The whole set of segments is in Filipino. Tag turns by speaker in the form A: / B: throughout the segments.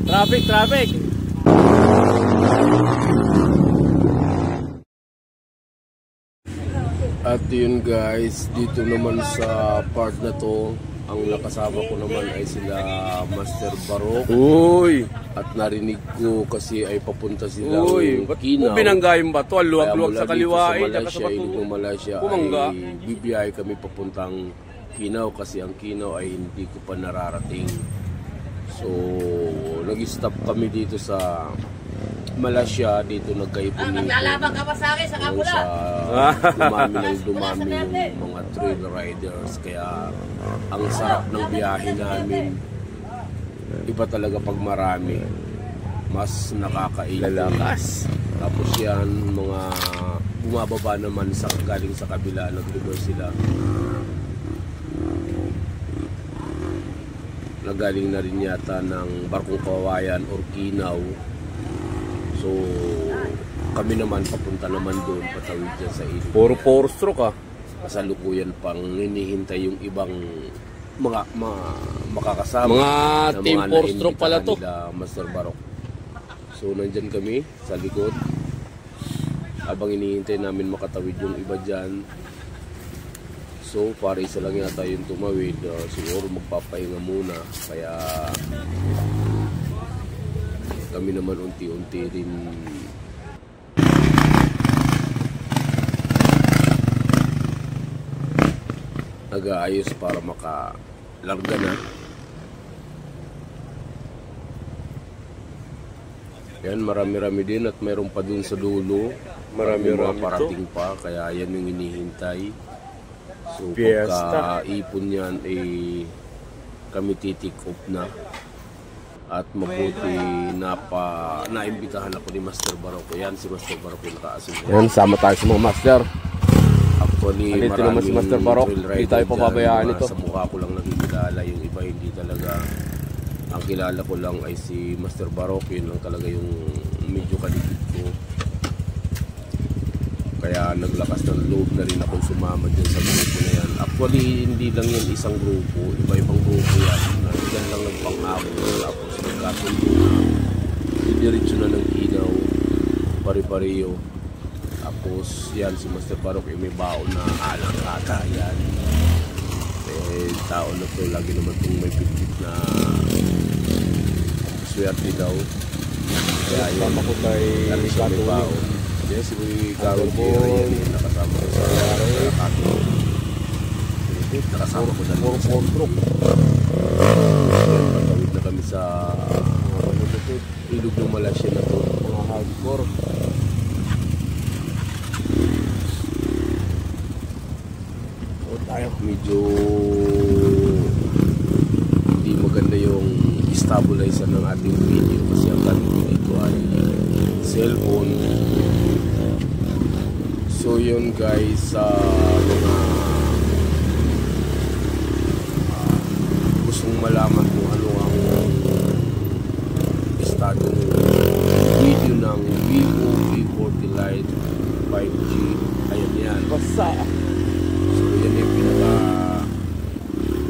A: Traffic, traffic.
B: At yun guys, dito naman sa part na to, ang nakasama ko naman ay sila Master Barok.
A: Uy!
B: At narinig ko kasi ay papunta sila
A: Kinaw. Binangga yung bato, luwag-luwag sa kaliwa
B: sa Malaysia, ilog ng Malaysia
A: Bumangga.
B: ay bibiyahe kami papuntang Kinaw kasi ang Kinaw ay hindi ko pa nararating. So, nag-stop kami dito sa Malaysia, dito nagkaipon.
C: Maglalabang ka pa sa akin sa kapula.
B: Dumami yung mga trail riders. Kaya ang sarap ng biyahe namin. Iba talaga pag marami. Mas nakakailakas. Tapos yan, mga bumababa naman sa galing sa kabila, nag-reverse sila. Nagaling na rin yata ng Barkong Kawayan or Kinaw. So, kami naman papunta naman doon, patawid dyan sa ilog.
A: Puro 4 stroke ah.
B: Kasalukuyan pang hinihintay yung ibang makakasama.
A: Mga team 4 stroke pala to.
B: Master Barok. So, nandyan kami sa likod. Habang hinihintay namin makatawid yung iba dyan. So, para isa lang yata yung tumawid. Siguro magpapahinga muna. Kaya kami naman unti-unti rin nag-aayos para makalarga na. Yan, marami-rami din at mayroon pa dun sa dulo. Marami-rami parating pa, kaya yan yung hinihintay. So pagka ipon yan, kami titik off na. At mabuti naimbitahan ako ni Master Barok. Yan si Master Barok yung nakaasin.
A: Yan, sama tayo sa mga master.
B: Actually,
A: andito naman si Master Barok. Hindi tayo pababayaan ito.
B: Sa mukha ko lang nakikilala, yung iba hindi talaga. Ang kilala ko lang ay si Master Barok. Yun lang talaga yung medyo kaligid ko. Kaya naglakas ng loob na rin akong sumama dyan sa grupo na yan. Actually, hindi lang yan isang grupo. Iba-ibang grupo yan. Yan lang nagpang-ako. Tapos nagkasundo na. Didiretso na ng Kinaw. Pari-pariyo. Tapos yan si Master Barok. May baon na alang ata yan. Tao na to. Lagi naman itong may pitit na swerte daw. Kaya yun.
A: Sama ko kay
B: lagi siya may baon. Yes, si Carol Bira yan eh, nakasama ko sa Kato. Nakasama ko na rin sa patawid na kami sa ilog ng Malaysia na to, mga hardcore. Medyo hindi maganda yung stabilizer ng ating video kasi ang gamit ko dito ay cellphone. So yun guys, mga gustong malaman kung ano ang estado ng video ng Vivo V40 Lite 5G. Ayan yan.
A: Basta.
B: So yan yung pinaka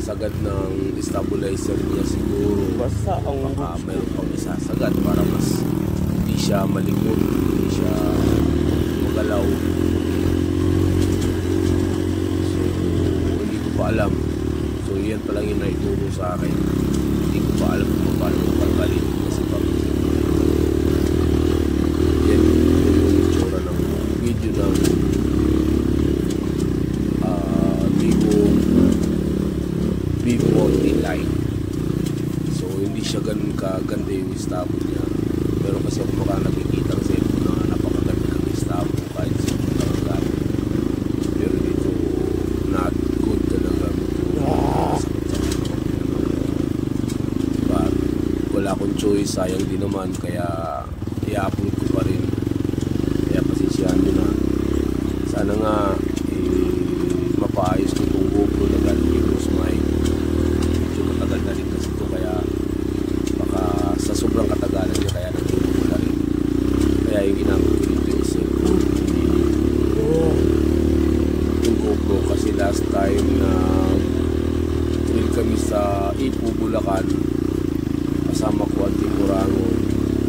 B: sagad ng stabilizer niya siguro.
A: Basta ang
B: baka mayroon pang isasagad para mas hindi siya malikot, hindi siya magalaw. Alam. So yan pa lang yung naituro sa akin. Hindi ko pa alam kung paano magpagalit kasi pag yan yung itsura ng video ng Vivo V40 Lite. So hindi siya ganun kaganda yung stable niya. Pero kasi ako baka nakikita ang cellphone na napakaganda ng stable kahit sa mga gamit. Pero dito not good talaga. Wala akong choice, sayang din naman, kaya i-upload ko pa rin. Kaya pasensyahan nyo na. Sana nga mapaayos ko itong GoPro na galing kay Bruce Mike. Medyo matagal na rin kasi ito, kaya baka sa sobrang katagalan niya kaya nagtulog ko na rin. Kaya yung ginamit ko dito yung cellphone. Yung GoPro kasi last time na trail kami sa Ipu, Bulacan. kasama ko at Tikurangon.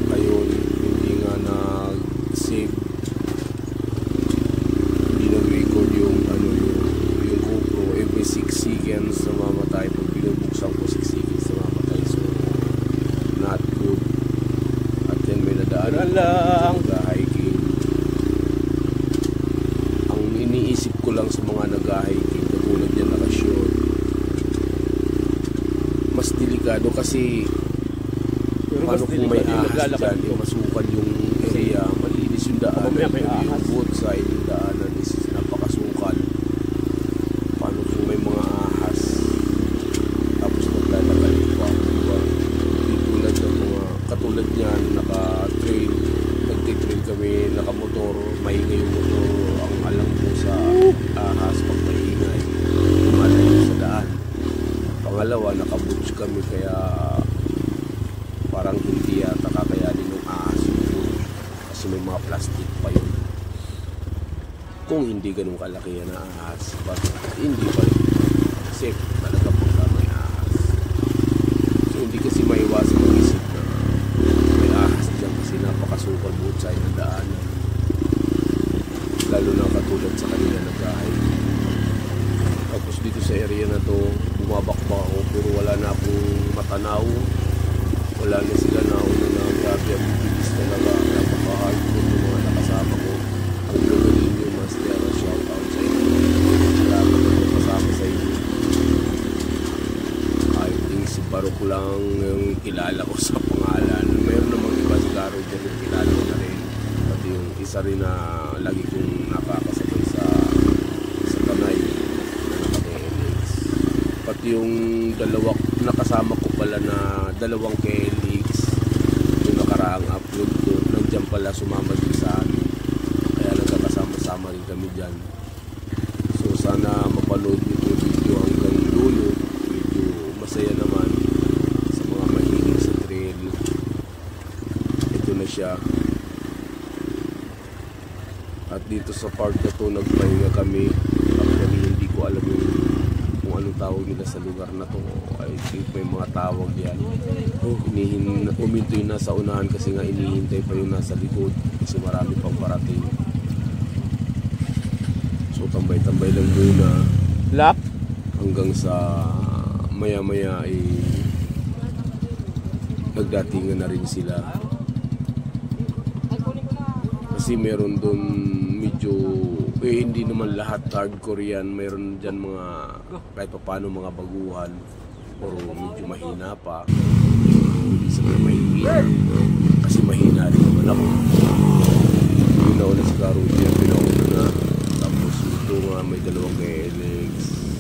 B: Ngayon, hindi nga nag-save, hindi nag-record yung GoPro. Every 6 seconds namamatay. Pag binubuksan ko 6 seconds namamatay. So, not good. At yan may nadaanan
A: lang
B: nag-hiking. Ang iniisip ko lang sa mga nag-hiking, katulad yan nakashoot, mas delikado kasi paano kung may ahas dyan, masukal yung area, malinis yung daan, yung both side yung daanan is napakasukal. Paano kung may mga ahas tapos naglalakad pa, diba? Tulad ng mga katulad yan, naka-trail, nagtitrail kami, nakamotor, maingay yung motor, ang alam ko sa ahas pag maingay, lumalayo sa daan. Pangalawa, naka-boots kami kaya parang hindi yata kakayanin yung ahas yun kasi may mga plastic pa yun. Kung hindi ganun kalaki yan na ahas, but hindi pa rin safe talaga pagka may ahas. So hindi kasi maiwasan ang isip na may ahas dyan kasi napakasukal both side ng daanan, lalo na katulad sa kanila nag-hiking. Tapos dito sa area na to bumabakbak ako pero wala na akong matanaw, wala na sila na una na grabe ang bibilis talaga, napaka-hardcore yung mga nakasama ko. Ang gagaling yung master, shout out sa inyo, salamat na kasama sa inyo. I think si Barok lang yung kilala ko sa pangalan, mayroon namang iba si Garo dyan yung kilala ko na rin, pati yung isa rin na lagi kong nakakasabay sa Tanay na naka-KLX, pati yung dalawa nakasama ko pala na dalawang KLX yung nakaraang upload doon, nandiyan pala sumama din sa amin, kaya nagkakasama-sama rin kami dyan. So sana mapanood nyo yung video hanggang dulo, medyo masaya naman sa mga mahilig sa trail. Ito na siya, at dito sa part na to nagpahinga kami. Actually hindi ko alam yung kung anong tawag nila sa lugar na to. I think may mga tawag yan. Uminto yung nasa unahan kasi nga inihintay pa yung nasa likod kasi marami pang parating. So tambay-tambay lang muna
A: Lap.
B: hanggang sa maya-maya nagdatingan na rin sila. Kasi meron doon medyo hindi naman lahat hardcore yan, meron dyan mga kahit pa paano mga baguhan o medyo mahina pa, isa na mahina kasi mahina rin naman ako. Pinauna si Garo dyan, pinauna na, tapos ito nga may dalawang KLX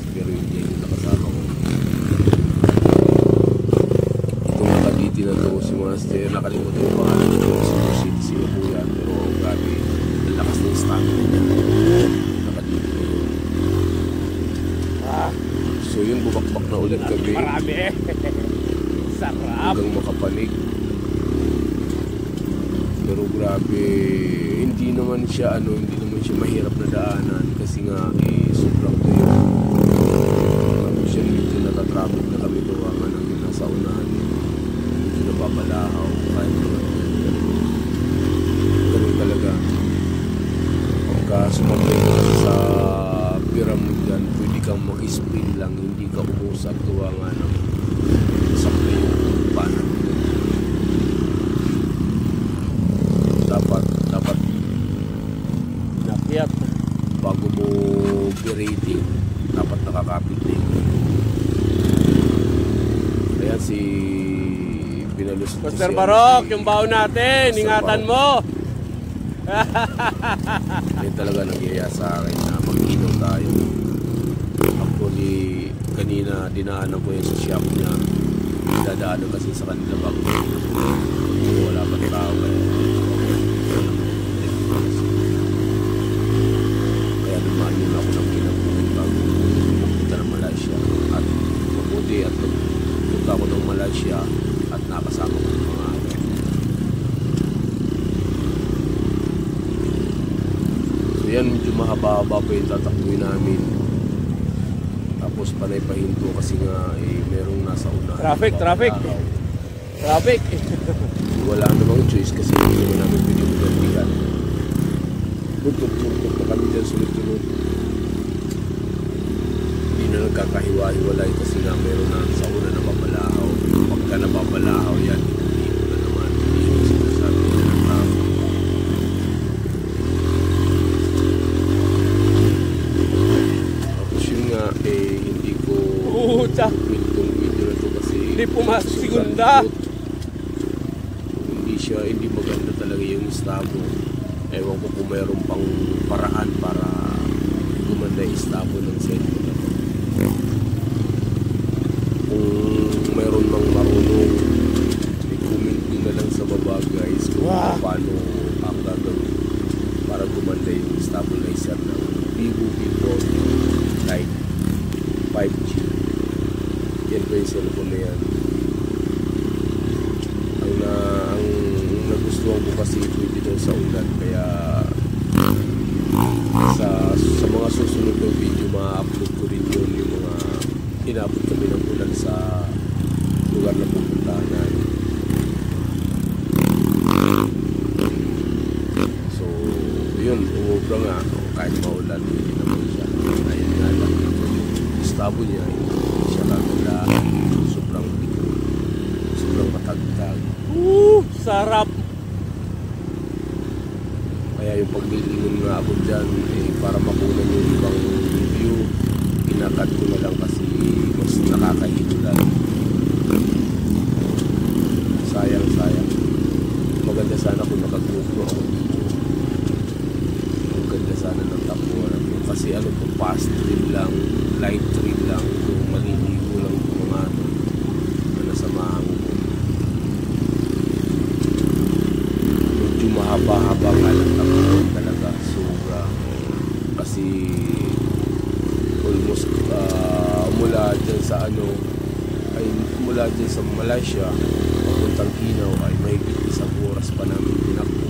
B: pero hindi yung nakasama ko. Itong nakaditi na to si Master, nakalimutan yung pangalan ko, si Singapore yan, pero grabe ang lakas ng stamina niya. Nakadito na yun. So yun, bubakbak na ulit kami.
A: Marami eh. Sarap.
B: Hanggang makapanig. Pero grabe, hindi naman siya mahirap na daanan kasi nga sobrang tuyo. Tapos yan, medyo natatraffic na kami gawa ng nasa unahan. Medyo napapalahaw kahit naman. Ganun talaga. Pagka sumabay ka sa pyramid yan, pwede kang mag-spin lang, hindi ka umusap gawa nga ng sakli yung panan. Dapat
A: Nakyat.
B: bago mo berating, dapat nakakapit din. Kaya si pinalus
A: Master Barok, yung baon natin, ingatan mo.
B: Yan talaga nagyaya sa akin na mag-inom tayo. Actually, kanina dinaanan ko yun sa shop niya. Dadaanan kasi sa kanila bago. Wala pa tao kaya dumaan yun ako ng kinabuhin bago pumunta ng Malaysia. At mabuti at pumunta ako ng Malaysia at nakasama ko ng mga yan, medyo mahaba-haba pa yung tatakbuhin namin. Tapos panay pahinto kasi nga merong nasa unahan.
A: Traffic. Traffic.
B: Wala namang choice kasi hindi naman namin pwede magandingan. Buntot-buntot na kami dyan sunod-sunod. Hindi na nagkakahiwa-hiwalay kasi nga meron na sa una na babalahaw. Pagka nababalahaw yan, dito na naman. Hindi yung sinasabi na ng traffic. Tapos yun nga, hindi ko
A: Puta.
B: itong video na to kasi
A: Hindi pumasok segunda.
B: Hindi maganda talaga yung estabo. Ewan ko kung mayroon pang paraan para gumanda yung estabo ng cellphone na to. Kung mayroon mang marunong, i-comment nyo na lang sa baba guys kung paano ang gagawin para gumanda yung stabilizer ng Vivo V40 Lite 5G. Yan po yung cellphone na yan. Ang nagustuhan ko kasi ito dito sa ulan, kaya sa mga susunod ng video ma-upload ko rin yun yung mga inabot kami ng ulan sa lugar na pupuntahan namin. So yun, umubra nga kahit maulan, hindi naman siya. Ayun nga lang, stable niya, hindi siya kagala, sobrang bigo, sobrang matagtag.
A: Sarap.
B: Kaya yung pagbilingon nga ako dyan, para makunan yung ibang view, inakat ko na lang kasi mas nakakahidulan. Sayang. Maganda sana kung nakagrupro ako dito. Maganda sana ng tapuan. Kasi ano po, fast trail lang, light trail lang, kung maliligo lang yung mga na nasamahan ko. Medyo mahaba-haba nga lang tapuan talaga, sobra. Kasi almost mula dyan sa Malaysia papuntang Kinaw ay mahigit isang oras pa namin tinakbo.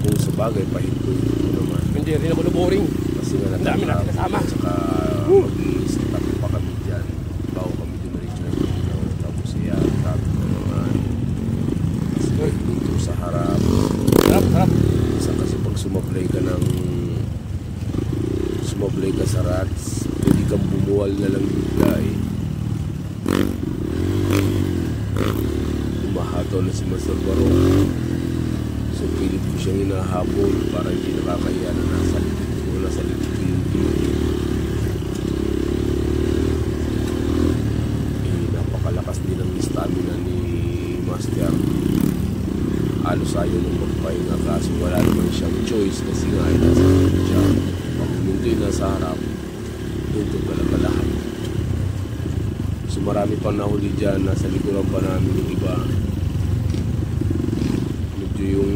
B: Kung sa bagay pahigit ko naman
A: Hindi rin ako na-boring.
B: kasi nga
A: Dami natin kasama.
B: at saka mag-i-set up pa kami dyan bago kami dumiretso ng Kinaw. Tapos traffic na naman kasi dito sa harap.
A: Sarap.
B: Isa kasi pag sumablay ka sa rats, pwede kang bumuwal na lang bigla Umahato na si Master Barong. So pilit ko siyang hinahabol para hindi nakakaya na nasa likod ko yung beauty. Napakalakas din ang stamina ni Master. Halos ayaw nang magpahinga kaso wala naman siyang choice kasi nga ay nasa likod siya. Pag mundo'y nasa harap, dito talaga lahat. So marami pang nahuli dyan, nasa likuran pa namin yung iba. Medyo yung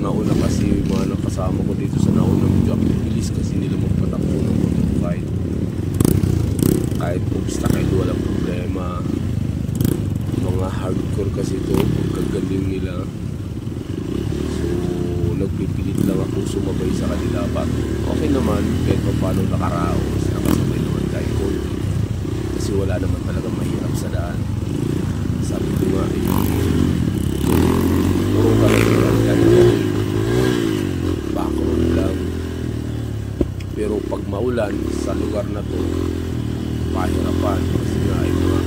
B: nauna kasi yung mga nakasama ko dito sa nauna, medyo ang bilis kasi nila magpatakbo ng motorbike. Kahit obstacle, walang problema. Mga hardcore kasi ito, pagkagaling nila. So nagpipilit lang ako sumabay sa kanila, but okay naman kahit pa paano nakaraos, nakasabay naman kahit konti kasi wala naman talaga mahirap sa daan. Sabi ko nga puro ka lang background lang, pero pag maulan sa lugar na to pahirapan kasi nga ay mga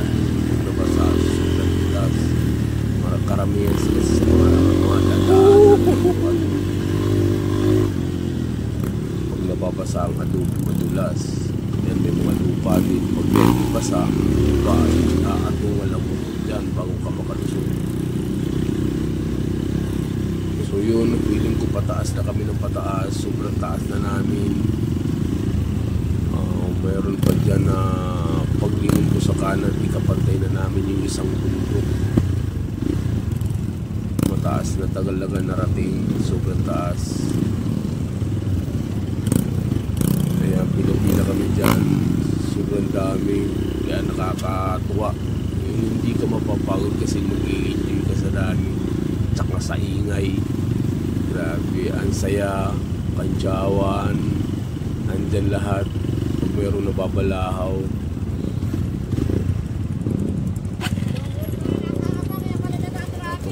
B: nabasa susulat tilas karamihan sila sa mga dadaan pag nababasa ang adobe madulas yan, may mga lupa din pag yan basa lupa ay aatungan lang mo dyan bago ka makalusot. So yun, feeling ko pataas na kami ng pataas, sobrang taas na namin. Mayroon pa dyan na paglingon ko sa kanan ikapantay na namin yung isang bundok. Mataas na Tagalaga narating, sobrang taas. Kaya pinapila kami dyan, sobrang dami, kaya nakakatuwa. Hindi ka mapapagod kasi mag-i-enjoy ka sa dami tsaka sa ingay. Grabe, ang saya, kantsawan, andyan lahat. Pag mayroong nababalahaw,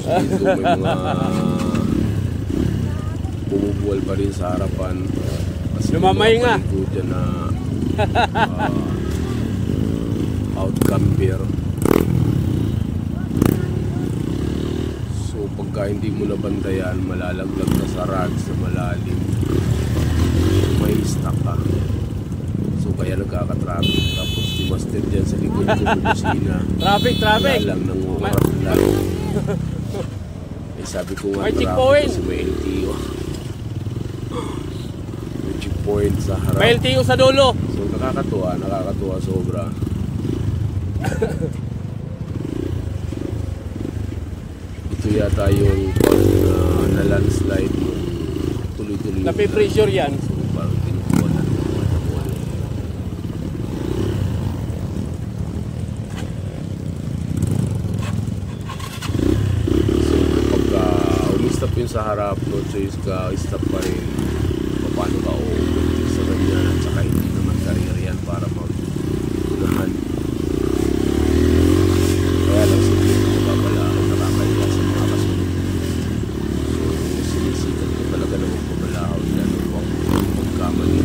B: dito, may mga bumubuwal pa rin sa harapan. Kasi
A: Lumamay nga.
B: Dito dyan na outcamper. So pagka hindi mo nabantayan, malalaglag ka sa rag sa malalim. May stuck ka. So kaya nagkaka-traffic. Tapos si Master dyan sa likod ko bumusina.
A: Traffic.
B: Wala lang nangungarap lang. Eh sabi ko nga
A: May
B: traffic
A: checkpoint.
B: kasi may LTO. May checkpoint sa harap.
A: May LTO sa dulo.
B: So nakakatuwa sobra. Ito yata yung na landslide yung tuloy-tuloy.
A: Napipressure yan.
B: So parang tinukuha na ng mga tawal. So pagka umistop yun sa harap, no choice ka, stop pa rin. Paano ka uulit sa ganyan at saka hindi naman career yan para mag-unahan. Kaya lang siguro mababala ako nakakaya sa mga kasunod. So sinisikat ko talaga na magpabalahaw yan upang magkamali.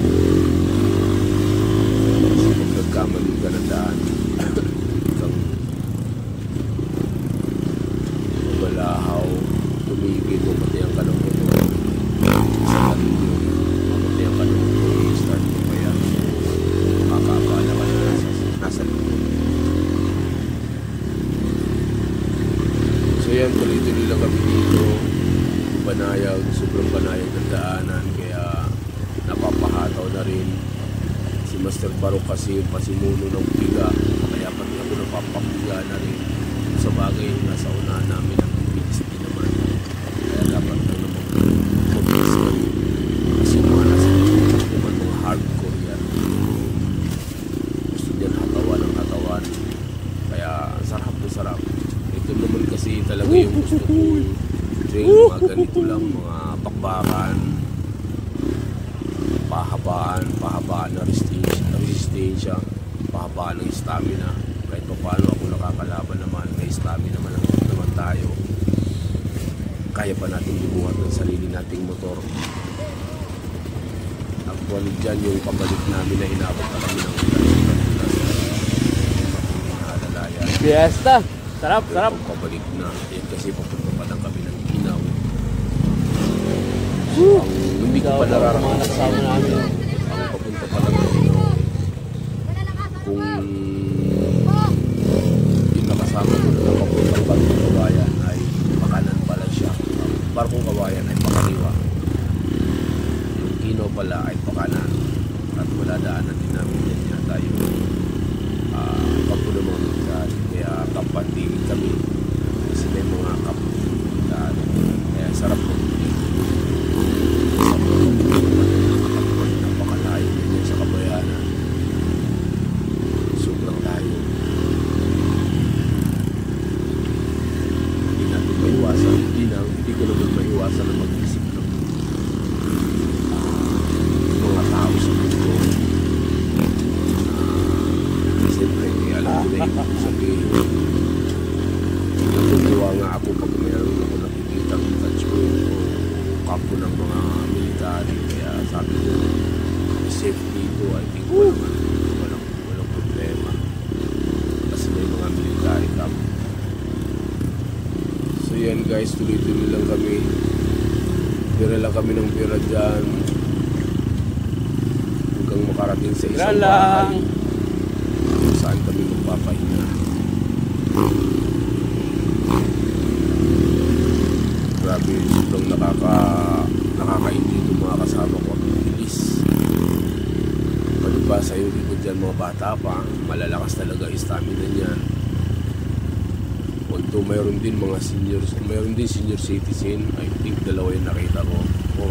B: Kasi pag nagkamali ka na daan, kang mabalahaw, tumigil mo pati ang kalong ito. Sa kanino, pati ang kalong ito, start mo pa yan. Makakabala ka na nasa likod. So yan, tuloy-tuloy lang kami dito. Banayag, sobrang banayag ng daanan. Kaya napapahataw na rin. Si Master Barok kasi pasimuno ng piga. Kaya pati ako napapapiga na rin. Sa bagay, nasa unahan namin ang bilis din naman. Kaya dapat lang naman mag-bilis yan. Kasi mga nasa likod naman mga hardcore yan. Gusto niyan hatawan ng hatawan. Kaya sarap na sarap. Ito naman kasi talaga yung gusto ko train, mga ganito lang, mga bakbakan, pahabaan na resistensya, pahabaan ng stamina. Kahit pa paano ako nakakalaban naman, may stamina naman tayo. Kaya pa natin bibuhat ng sarili nating motor. Actually dyan yung pabalik namin na inabot na kami ng Alalayan.
A: Fiesta. Sarap.
B: Pabalik na. Yan kasi papunta pa lang kami ng Inaw. Ang hindi ko pa nararamdaman
A: Kasama namin.
B: ang papunta pa lang ng Inaw. Kung yung nakasama ko na papuntang Barkong Kawayan ay pakanan pala siya. Ang Barkong Kawayan ay pakaliwa. Yung Inaw pala ay pakanan. At maladaanan din namin yan yata yung pagpuno mga military. Kaya kapatid kami kasi may mga kapatid. Kaya sarap po. Napakalayo din sa Kabayanan. Sobrang layo. Hindi natin maiwasan. Hindi ko naman maiwasan na mag-isip ng mga tao sa mundo. Siyempre, alam ko na yung sabihin. Natutuwa nga ako pag mayroon ako nakikita ng touchpoint o kampo ng mga military. Kaya sabi ko, safe dito, I think walang problema. Kasi may mga military camp. So yan guys, tuloy-tuloy lang kami. Pira lang kami ng pira dyan. Hanggang makarating sa isang bahay. Saan kami magpapahinga. Grabe, sobrang nakakaindi itong mga kasama ko. Ang bilis. Palibasa yung likod dyan mga bata pa, malalakas talaga stamina niyan. Although mayroon din mga seniors, mayroon din senior citizen. I think dalawa yung nakita ko. O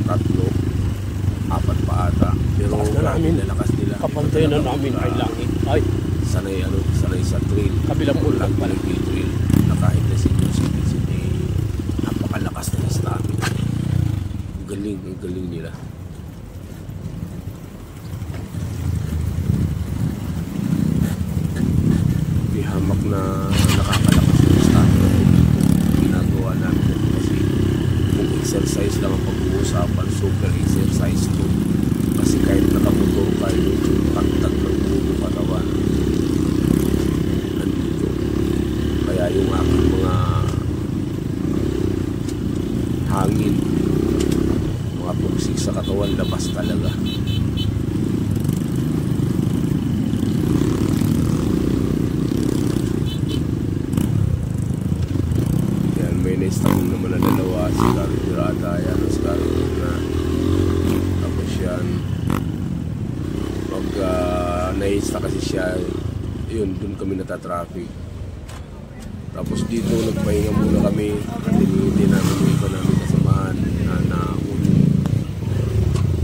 B: tatlo, apat pa ata. Pero grabe lalakas nila.
A: Kapantay na namin ay langit. Ay,
B: sanay sa trail.
A: kabilang ulan pala.
B: Trail na kahit na senior citizen napakalakas ng stamina. Ang galing nila. May hamak na nakakalakas na-insta kasi siya, yun, dun kami natatraffic. Tapos dito nagpahinga muna kami kasi hindi namin yung iba namin kasamahan na nauna.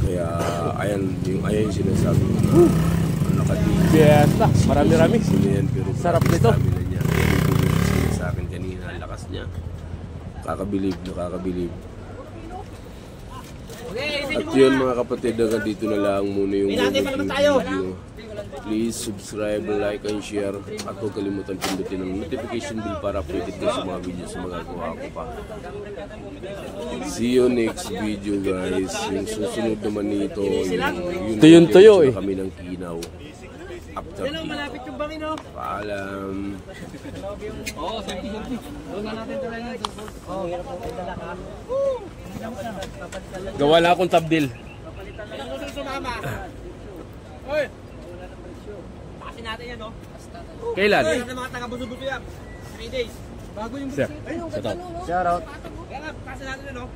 B: Kaya ayan sinasabi ko na nakadito.
A: Fiesta, marami-rami.
B: Pero
A: Sarap nito.
B: sabi na niya, sinasabi sa akin kanina, ang lakas niya. Nakakabilib. At yun mga kapatid, hanggang dito na lang muna yung video. Please subscribe, like, and share. At huwag kalimutan pindutin ang notification bell para updated kayo sa mga videos na magagawa ko pa. See you next video guys. Yung susunod naman nito,
A: Ito yung tuyo eh.
B: kami ng Kinaw. After
C: Malapit yung bangin, no?
B: paalam.
C: Oo, selfie. Doon na natin tuloy na. Oo, hirap mo kayo dala ka.
A: Gawa na akong tabdil.
C: Ilang gusto sumama? Hoy! Tasin natin yan, no?
A: Kailan?
C: Hoy! Mga taga-buso-buso yan. 3 days. Bago yung buso.
A: Sir, shout out.
C: Kaya nga, tasin natin yan, no?